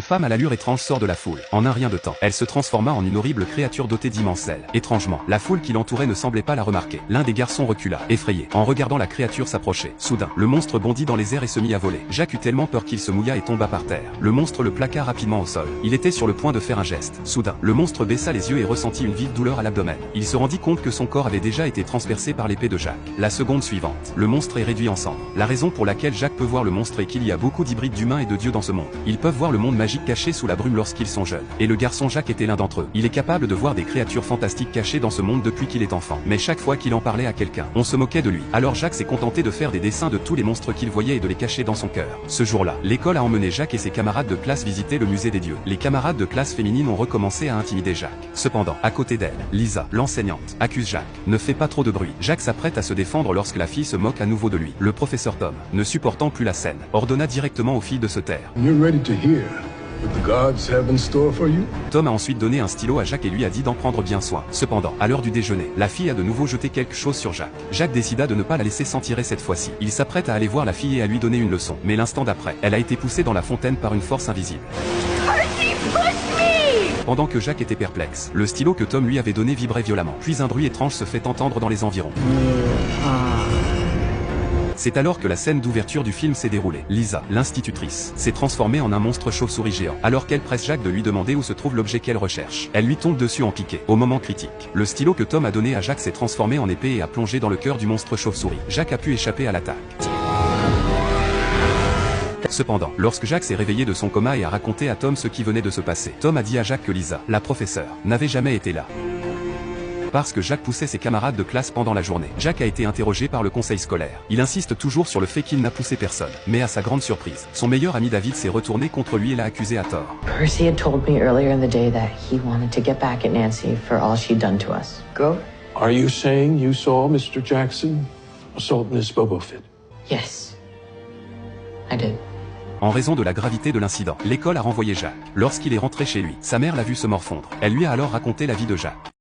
Une femme à l'allure étrange sort de la foule. En un rien de temps, elle se transforma en une horrible créature dotée d'immenses ailes. Étrangement, la foule qui l'entourait ne semblait pas la remarquer. L'un des garçons recula, effrayé, en regardant la créature s'approcher. Soudain, le monstre bondit dans les airs et se mit à voler. Jacques eut tellement peur qu'il se mouilla et tomba par terre. Le monstre le plaqua rapidement au sol. Il était sur le point de faire un geste. Soudain, le monstre baissa les yeux et ressentit une vive douleur à l'abdomen. Il se rendit compte que son corps avait déjà été transpercé par l'épée de Jacques. La seconde suivante, le monstre est réduit en cendres. La raison pour laquelle Jacques peut voir le monstre est qu'il y a beaucoup d'hybrides d'humains et de dieux dans ce monde. Ils peuvent voir le monde magique caché sous la brume lorsqu'ils sont jeunes. Et le garçon Jacques était l'un d'entre eux. Il est capable de voir des créatures fantastiques cachées dans ce monde depuis qu'il est enfant. Mais chaque fois qu'il en parlait à quelqu'un, on se moquait de lui. Alors Jacques s'est contenté de faire des dessins de tous les monstres qu'il voyait et de les cacher dans son cœur. Ce jour-là, l'école a emmené Jacques et ses camarades de classe visiter le musée des dieux. Les camarades de classe féminine ont recommencé à intimider Jacques. Cependant, à côté d'elle, Lisa, l'enseignante, accuse Jacques. Ne fais pas trop de bruit. Jacques s'apprête à se défendre lorsque la fille se moque à nouveau de lui. Le professeur Tom, ne supportant plus la scène, ordonna directement aux filles de se taire. What the gods have in store for you? Tom a ensuite donné un stylo à Jacques et lui a dit d'en prendre bien soin. Cependant, à l'heure du déjeuner, la fille a de nouveau jeté quelque chose sur Jacques. Jacques décida de ne pas la laisser s'en tirer cette fois-ci. Il s'apprête à aller voir la fille et à lui donner une leçon. Mais l'instant d'après, elle a été poussée dans la fontaine par une force invisible. Pendant que Jacques était perplexe, le stylo que Tom lui avait donné vibrait violemment. Puis un bruit étrange se fait entendre dans les environs. C'est alors que la scène d'ouverture du film s'est déroulée. Lisa, l'institutrice, s'est transformée en un monstre chauve-souris géant. Alors qu'elle presse Jacques de lui demander où se trouve l'objet qu'elle recherche, elle lui tombe dessus en piqué. Au moment critique, le stylo que Tom a donné à Jacques s'est transformé en épée et a plongé dans le cœur du monstre chauve-souris. Jacques a pu échapper à l'attaque. Cependant, lorsque Jacques s'est réveillé de son coma et a raconté à Tom ce qui venait de se passer, Tom a dit à Jacques que Lisa, la professeure, n'avait jamais été là. Parce que Jacques poussait ses camarades de classe pendant la journée. Jacques a été interrogé par le conseil scolaire. Il insiste toujours sur le fait qu'il n'a poussé personne. Mais à sa grande surprise, son meilleur ami David s'est retourné contre lui et l'a accusé à tort. Percy had told me earlier in the day that he wanted to get back at Nancy for all she'd done to us. Go? Are you saying you saw Mr. Jackson assault Miss Boba Fett? Yes. I did. En raison de la gravité de l'incident, l'école a renvoyé Jacques. Lorsqu'il est rentré chez lui, sa mère l'a vu se morfondre. Elle lui a alors raconté la vie de Jacques.